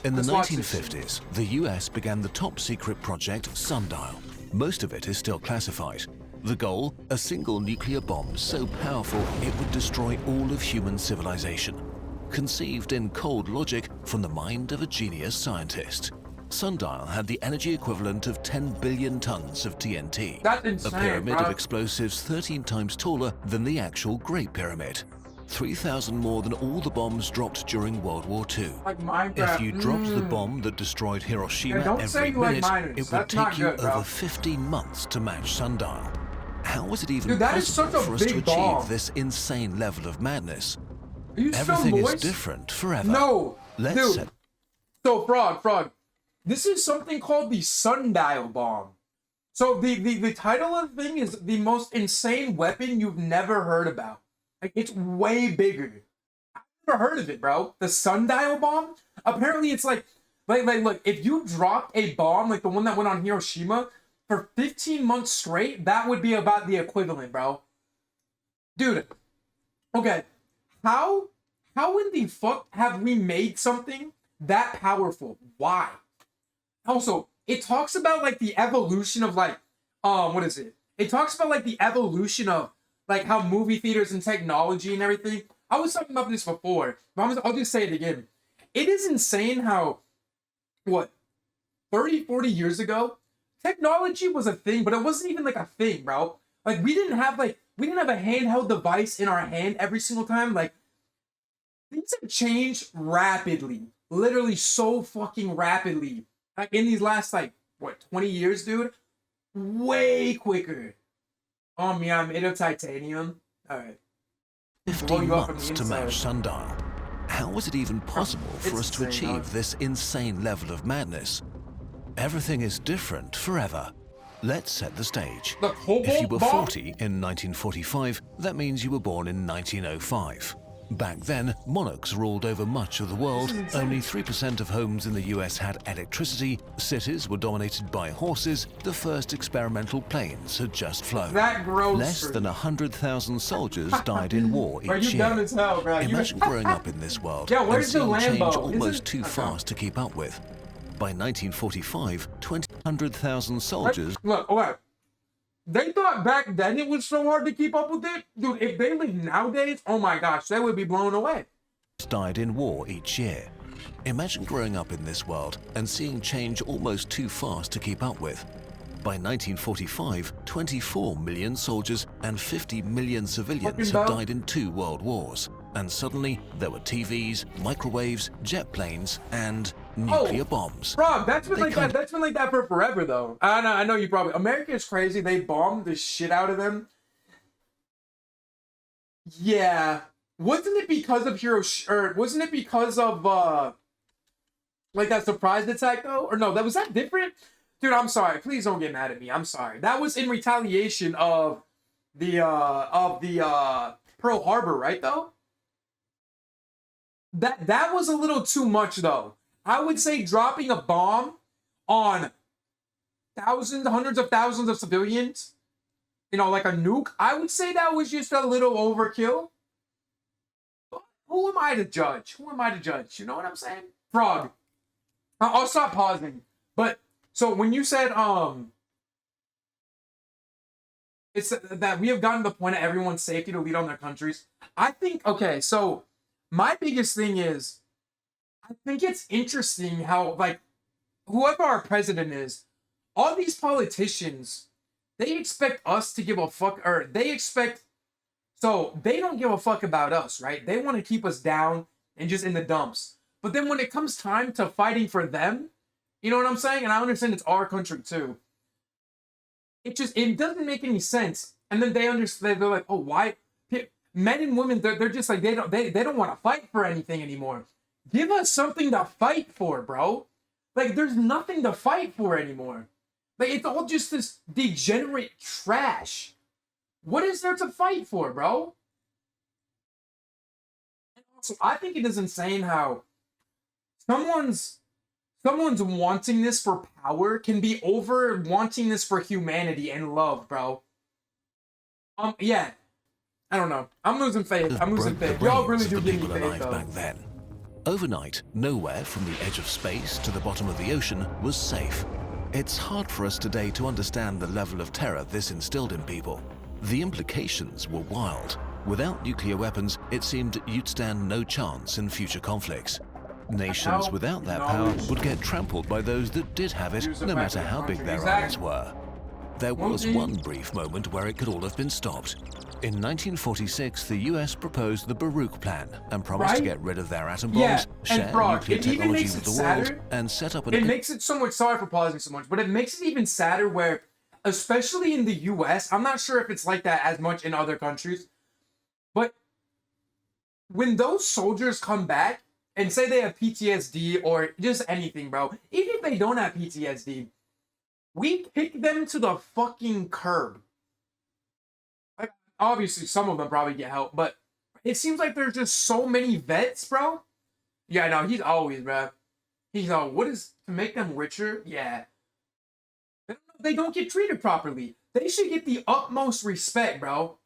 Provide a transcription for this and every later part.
In the Let's watch this. 1950s, the US began the top-secret project Sundial. Most of it is still classified. The goal? A single nuclear bomb so powerful it would destroy all of human civilization. Conceived in cold logic from the mind of a genius scientist. Sundial had the energy equivalent of 10 billion tons of TNT. That's insane, a pyramid bro. of explosives 13 times taller than the actual Great Pyramid. 3,000 more than all the bombs dropped during World War II. Like Minecraft. If you dropped the bomb that destroyed Hiroshima don't say every you like minute, miners. it would That's take not you good, bro. over 15 months to match Sundial. How was it even Dude, that is possible such a for us to big achieve bomb. this insane level of madness? Are you still Everything is moist? different forever. No, Let's dude. set So, Frog. This is something called the Sundial Bomb. So, the title of the thing is the most insane weapon you've never heard about. Like, it's way bigger. I've never heard of it, bro. The Sundial Bomb? Apparently, it's like, look, if you dropped a bomb, like the one that went on Hiroshima, for 15 months straight, that would be about the equivalent, bro. Dude, okay. How in the fuck have we made something that powerful? Why? Also, it talks about like the evolution of like, what is it? It talks about like the evolution of like how movie theaters and technology and everything. I was talking about this before, but I'll just say it again. It is insane how, what, 30, 40 years ago, technology was a thing, but it wasn't even like a thing, bro. Like we didn't have a handheld device in our hand every single time. Like things have changed rapidly, literally so fucking rapidly. Like in these last like what 20 years, dude, way quicker. Oh yeah, I'm made of titanium. All right. 15 months to match Sundial. How was it even possible for us to achieve this insane level of madness? Everything is different forever. Let's set the stage. If you were 40 in 1945, that means you were born in 1905. Back then, monarchs ruled over much of the world. Only 3% of homes in the US had electricity. Cities were dominated by horses. The first experimental planes had just flown. Less than 100,000 soldiers died in war each year. Imagine growing up in this world and seeing change almost too fast to keep up with. By 1945, 200,000 soldiers... Look, okay. They thought back then it was so hard to keep up with it. Dude, if they lived nowadays, oh my gosh, they would be blown away. ...died in war each year. Imagine growing up in this world and seeing change almost too fast to keep up with. By 1945, 24 million soldiers and 50 million civilians had died in 2 world wars. And suddenly, there were TVs, microwaves, jet planes, and nuclear bombs. Bro, that's been like that for forever, though. I know you probably... America is crazy. They bombed the shit out of them. Yeah. Wasn't it because of Hiroshima... Or wasn't it because of, like, that surprise attack, though? Or no, was that different? Dude, I'm sorry. Please don't get mad at me. I'm sorry. That was in retaliation of the Pearl Harbor, right, though? That was a little too much, though. I would say dropping a bomb on hundreds of thousands of civilians, you know, like a nuke, I would say that was just a little overkill. But who am I to judge? Who am I to judge? You know what I'm saying? Frog. I'll stop pausing. But, so when you said, it's that we have gotten to the point of everyone's safety to lead on their countries. I think, okay, so my biggest thing is, I think it's interesting how, like, whoever our president is, all these politicians, they expect us to give a fuck, or so they don't give a fuck about us, right? They want to keep us down and just in the dumps. But then when it comes time to fighting for them, you know what I'm saying? And I understand it's our country too. It doesn't make any sense. And then they understand, they're like, oh, why? Men and women, they're just like, they don't want to fight for anything anymore. Give us something to fight for, bro. Like, there's nothing to fight for anymore. Like, it's all just this degenerate trash. What is there to fight for, bro? And also, I think it is insane how someone's wanting this for power can be over wanting this for humanity and love, bro. Yeah. I don't know. I'm losing faith. I'm losing faith. Y'all really do give me faith, though. Back then. Overnight, nowhere from the edge of space to the bottom of the ocean was safe. It's hard for us today to understand the level of terror this instilled in people. The implications were wild. Without nuclear weapons, it seemed you'd stand no chance in future conflicts. Nations without that power would get trampled by those that did have it, no matter how big their armies were. There was one brief moment where it could all have been stopped. In 1946, the US proposed the Baruch Plan and promised to get rid of their atom bombs, share nuclear technology with the world, and set up an... It makes it so much, sorry for pausing so much, but it makes it even sadder where, especially in the US, I'm not sure if it's like that as much in other countries, but when those soldiers come back and say they have PTSD or just anything, bro, even if they don't have PTSD, we kick them to the fucking curb. Like, obviously, some of them probably get help, but it seems like there's just so many vets, bro. Yeah, no, he's always, bro. He's all, what is to make them richer? Yeah. They don't get treated properly. They should get the utmost respect, bro.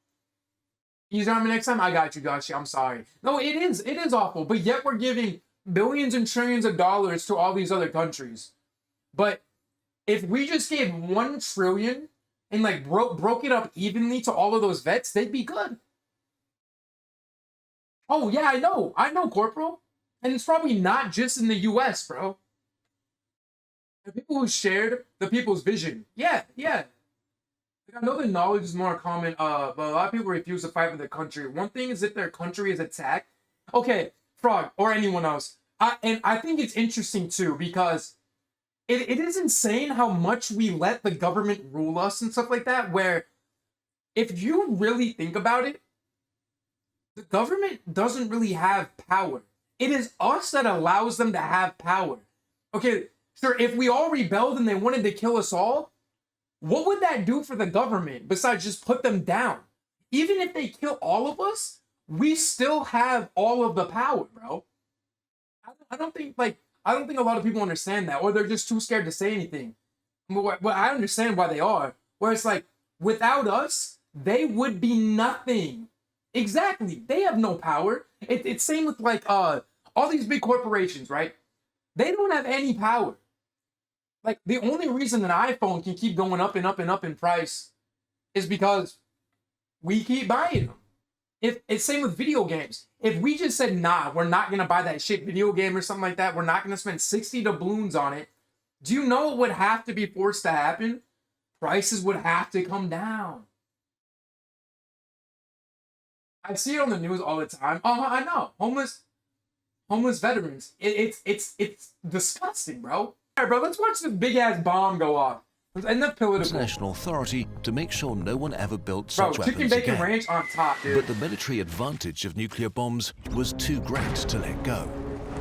Use army next time? I got you, Gashi. I'm sorry. No, it is awful, but yet we're giving billions and trillions of dollars to all these other countries. But if we just gave 1 trillion and like broke it up evenly to all of those vets, they'd be good. Oh yeah, I know, Corporal. And it's probably not just in the US, bro. The people who shared the people's vision. Yeah. I know the knowledge is more common, but a lot of people refuse to fight for their country. One thing is if their country is attacked. Okay, Frog, or anyone else. I think it's interesting too, because it is insane how much we let the government rule us and stuff like that, where if you really think about it, the government doesn't really have power. It is us that allows them to have power. Okay, sure, if we all rebelled and they wanted to kill us all, what would that do for the government besides just put them down? Even if they kill all of us, we still have all of the power, bro. I don't think a lot of people understand that, or they're just too scared to say anything. But I understand why they are. Where it's like, without us, they would be nothing. Exactly. They have no power. It's same with like all these big corporations, right? They don't have any power. Like, the only reason an iPhone can keep going up and up and up in price is because we keep buying them. It's same with video games. If we just said, nah, we're not going to buy that shit video game or something like that, we're not going to spend 60 doubloons on it, do you know what would have to be forced to happen? Prices would have to come down. I see it on the news all the time. Oh, I know. Homeless veterans. It's disgusting, bro. All right, bro, let's watch this big-ass bomb go off. There's enough political. International authority to make sure no one ever built such weapons chicken bacon again. ranch on top, dude. But the military advantage of nuclear bombs was too great to let go.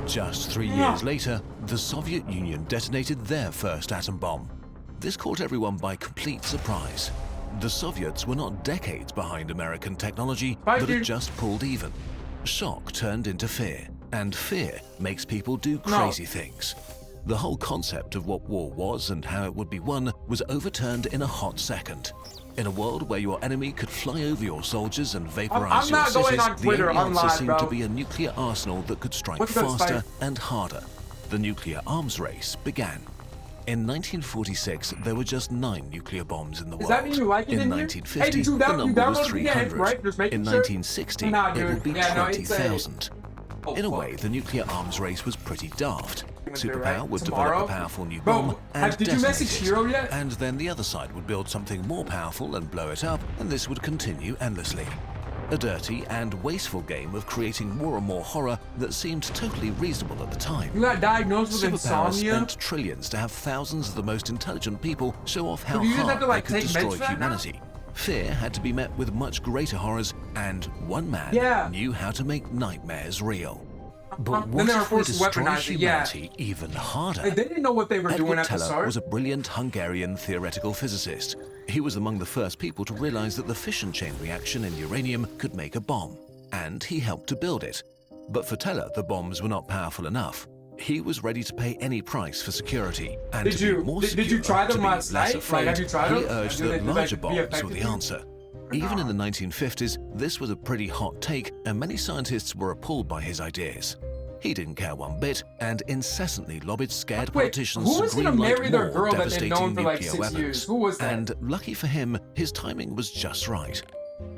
Just 3 years later, the Soviet Union detonated their first atom bomb. This caught everyone by complete surprise. The Soviets were not decades behind American technology, but had just pulled even. Shock turned into fear, and fear makes people do crazy things. The whole concept of what war was and how it would be won was overturned in a hot second. In a world where your enemy could fly over your soldiers and vaporize your cities, the only answer seemed to be a nuclear arsenal that could strike faster and harder. The nuclear arms race began. In 1946, there were just 9 nuclear bombs in the world. Does that mean you like it in 1950, the number was 300. Right? In 1960, it would be 20,000. In a way, the nuclear arms race was pretty daft. Superpower would develop a powerful new bomb and detonate it. And then the other side would build something more powerful and blow it up, and this would continue endlessly. A dirty and wasteful game of creating more and more horror that seemed totally reasonable at the time. You got diagnosed with Superpower insomnia? spent trillions to have thousands of the most intelligent people show off how you just hard have to, like, they could take destroy meds for that now? humanity. Fear had to be met with much greater horrors, and one man knew how to make nightmares real. But what if we destroy humanity even harder? They didn't know what they were doing Edward at the Teller start. was a brilliant Hungarian theoretical physicist. He was among the first people to realize that the fission chain reaction in uranium could make a bomb, and he helped to build it. But for Teller, the bombs were not powerful enough. He was ready to pay any price for security, and Did to you- be more did- secure, did you try them to be last less night? afraid, Like, have you tried he them? urged Did that they larger be bombs were effective the for you? answer. Even in the 1950s, this was a pretty hot take, and many scientists were appalled by his ideas. He didn't care one bit and incessantly lobbied scared Wait, politicians who was to gonna greenlight marry their more girl that they've devastating known for like nuclear 6 weapons. years? Who was that? And lucky for him, his timing was just right.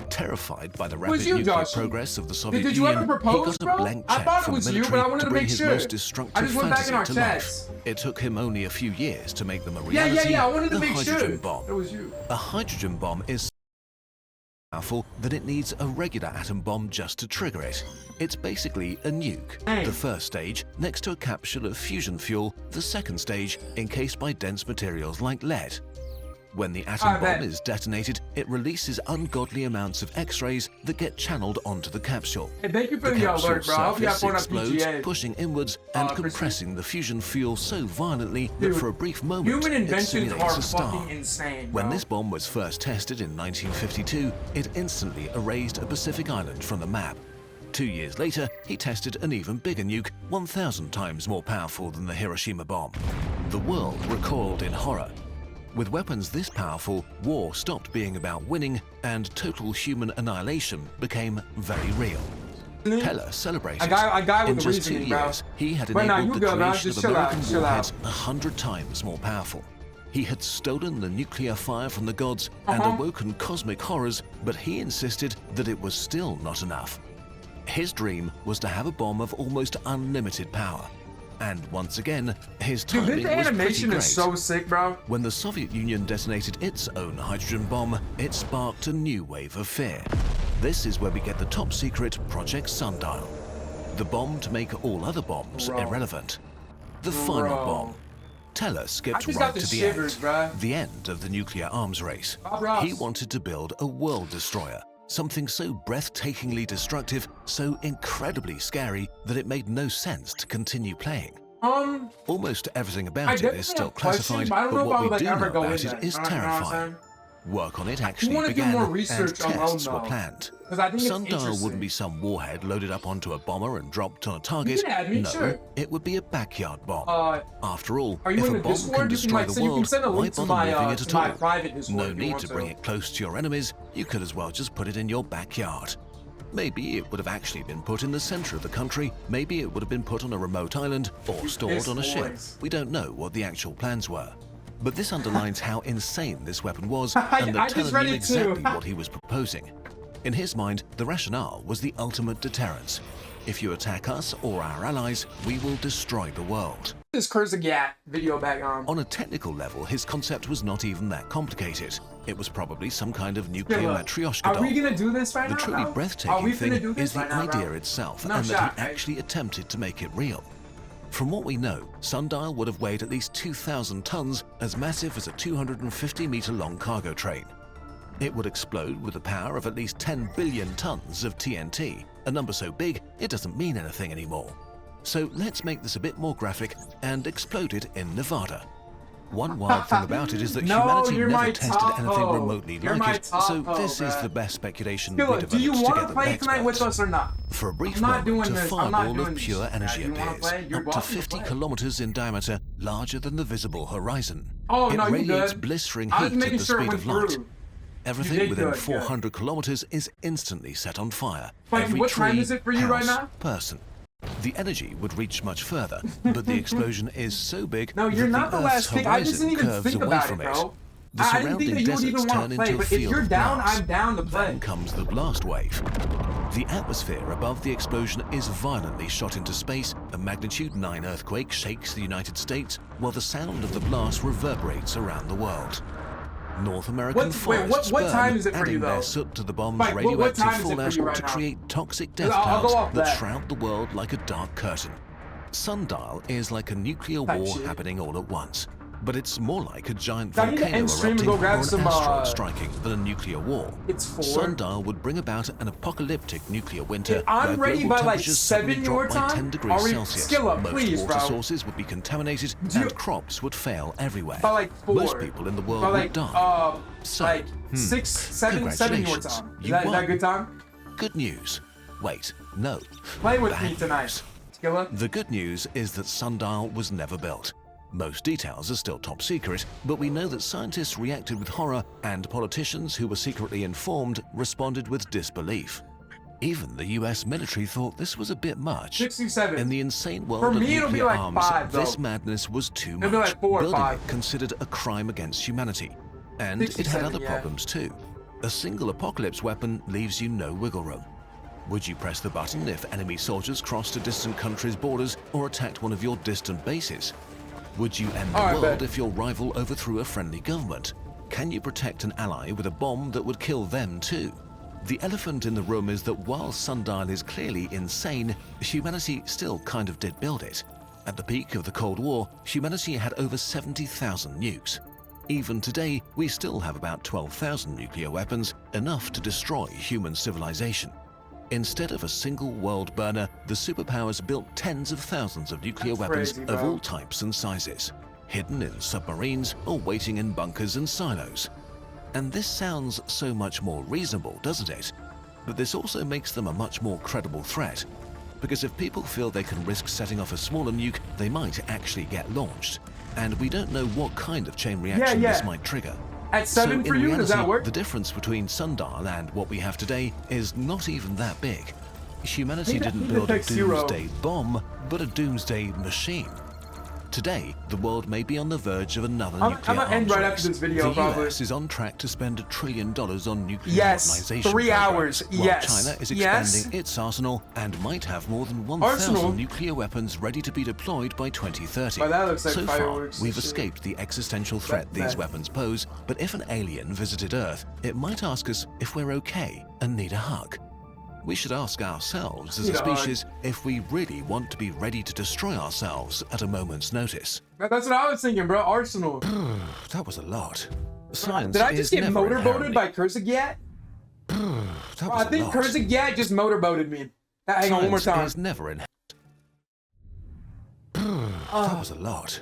Terrified by the was rapid you, nuclear Josh? progress of the Soviet Did you Union, ever propose, he got bro? a blank I check thought it from was the you, military but I wanted to to bring make his sure. most I destructive just went back in fantasy our to chats. life. It took him only a few years to make them a Yeah, reality. I wanted to the make sure hydrogen bomb. it was you. A hydrogen bomb is so powerful that it needs a regular atom bomb just to trigger it. It's basically a nuke. Hey. The first stage next to a capsule of fusion fuel, the second stage encased by dense materials like lead. When the atom bomb bet. is detonated, it releases ungodly amounts of X-rays that get channeled onto the capsule. Hey, thank you for The the capsule alert, bro. I hope you have surface fun on explodes, PGA. pushing inwards and Chrissy. compressing the fusion fuel so violently Dude, that for a brief moment Human it inventions simulates are a star. fucking insane, bro. When this bomb was first tested in 1952, it instantly erased a Pacific island from the map. 2 years later, he tested an even bigger nuke, 1,000 times more powerful than the Hiroshima bomb. The world recoiled in horror. With weapons this powerful, war stopped being about winning, and total human annihilation became very real. Pella celebrated. I got In with the just 2 reasoning, bro. years, he had Right now, enabled you the good, bro. creation Just of chill out, American chill out. warheads 100 times more powerful. He had stolen the nuclear fire from the gods and awoken cosmic horrors, but he insisted that it was still not enough. His dream was to have a bomb of almost unlimited power. And once again, his Dude, timing this was pretty animation great. is so sick, bro. When the Soviet Union detonated its own hydrogen bomb, it sparked a new wave of fear. This is where we get the top secret Project Sundial. The bomb to make all other bombs Bro. irrelevant. The final Bro. bomb. Teller I skipped just right got the to the shivers, end. bruh. The end of the nuclear arms race. Bob Ross. He wanted to build a world destroyer. Something so breathtakingly destructive, so incredibly scary that it made no sense to continue playing. Almost everything I about it definitely is still have questions, classified, but I don't know but if I what would we like do know ever go about in it there. is You know what I'm terrifying. saying? Work on it actually wanna do began, more and research on tests were Unknown. planned. 'Cause I think it's Sundial interesting. wouldn't be some warhead loaded up onto a bomber and dropped on a target. You can add me, no, sure. it would be a backyard bomb. After all, Are you if in a the bomb Discord? can You can, destroy like, the so you can world, send a why link to bother my, moving it to at my all? private Discord No if you need want to to. bring it close to your enemies. You could as well just put it in your backyard. Maybe it would have actually been put in the center of the country. Maybe it would have been put on a remote island or stored Piss on a ship. boys. We don't know what the actual plans were. But this underlines how insane this weapon was, I and just that Teller read knew it too. exactly what he was proposing. In his mind, the rationale was the ultimate deterrence. If you attack us or our allies, we will destroy the world. This Kurzagat video back on. On a technical level, his concept was not even that complicated. It was probably some kind of nuclear Look, Matryoshka are doll. we gonna do this right The now? truly bro? Are breathtaking we finna thing do this is the right now, bro? idea itself, No and shot, that he right? actually attempted to make it real. From what we know, Sundial would have weighed at least 2,000 tons, as massive as a 250-meter long cargo train. It would explode with a power of at least 10 billion tons of TNT, a number so big it doesn't mean anything anymore. So let's make this a bit more graphic and explode it in Nevada. One wild thing about it is that No, humanity you're never my tested top anything hoe. remotely You're my like it, top so hoe, this is bruh. the best speculation we Skilla, developed do you want together to play with tonight with experts. us or not? For a brief I'm not doing moment, a this. I'm not fireball doing of this. pure energy You wanna appears, play? You're up to welcome to 50 play. kilometers in diameter, larger than the visible horizon. Oh, it no, you radiates good. blistering I was heat at making the sure it speed went of light. through. Everything did within good, 400 kilometers is instantly set on fire. Wait, Every what tree, time is it for you right house, now? person. The energy would reach much further, but the explosion is so big No, you're that not the Earth's last pick. I just horizon didn't even curves think away about it, from bro. The I didn't think surrounding that you would deserts even turn want to play, into a but if field you're of down, grass. I'm down to play. Then comes the blast wave. The atmosphere above the explosion is violently shot into space. A magnitude 9 earthquake shakes the United States, while the sound of the blast reverberates around the world. North American forests what burn, time is it for adding you, their though? soot to the bomb's Mike, what radioactive time is it for fallout you right to now? create toxic death I'll go clouds off that that. shroud the world like a dark curtain. Sundial is like a nuclear Type war shit. happening all at once. But it's more like a giant I need to volcano end stream and erupting go grab or an some, asteroid striking than a nuclear war. It's 4. Sundial would bring about an apocalyptic nuclear winter If I'm where ready global by, like, temperatures 7 suddenly your drop by time, 10 degrees are we- Celsius. Skilla, Most please, water bro. sources would be contaminated Do you- and crops would fail everywhere. By like 4. Most people in the world By would like, die. So, like 6, 7 your Congratulations, time. Is you that a won. good time? Good news. Wait, no. Play with me Bad tonight. news. Skilla. The good news is that Sundial was never built. Most details are still top secret, but we know that scientists reacted with horror and politicians who were secretly informed responded with disbelief. Even the US military thought this was a bit much. 67. In the insane world For of me, it'll be nuclear like arms, 5, this though. madness was too It'll much. be like 4 or Building 5. it considered a crime against humanity. And it had 67, other yeah. problems too. A single apocalypse weapon leaves you no wiggle room. Would you press the button if enemy soldiers crossed a distant country's borders or attacked one of your distant bases? Would you end the All right, world bet. if your rival overthrew a friendly government? Can you protect an ally with a bomb that would kill them too? The elephant in the room is that while Sundial is clearly insane, humanity still kind of did build it. At the peak of the Cold War, humanity had over 70,000 nukes. Even today, we still have about 12,000 nuclear weapons, enough to destroy human civilization. Instead of a single world burner, the superpowers built tens of thousands of nuclear That's weapons crazy, of bro. all types and sizes, hidden in submarines or waiting in bunkers and silos. And this sounds so much more reasonable, doesn't it? But this also makes them a much more credible threat. Because if people feel they can risk setting off a smaller nuke, they might actually get launched. And we don't know what kind of chain reaction yeah. this might trigger. At 7 so for in you, reality, does that work? the difference between Sundial and what we have today is not even that big. Humanity Think that- didn't think build a that takes 0. doomsday bomb, but a doomsday machine. Today, the world may be on the verge of another I'm nuclear gonna end arms right race. after this video, The probably. US is on track to spend $1 trillion on nuclear Yes, modernization 3 programs, hours, while yes, China is yes. expanding its arsenal and might have more than Arsenal? 1,000 nuclear weapons ready to be deployed by 2030. Well, that looks like so far, fireworks and we've shit. escaped the existential threat That- these that- weapons pose, but if an alien visited Earth, it might ask us if we're okay and need a hug. We should ask ourselves as a Need a hug. species if we really want to be ready to destroy ourselves at a moment's notice. That's what I was thinking, bro. Arsenal. That was a lot. Science Did I just is get never motorboated inherently- by Kurzagat? That was I a think lot. Kurzagat just motorboated me. Hang on, one more Science time. is never in. That was a lot.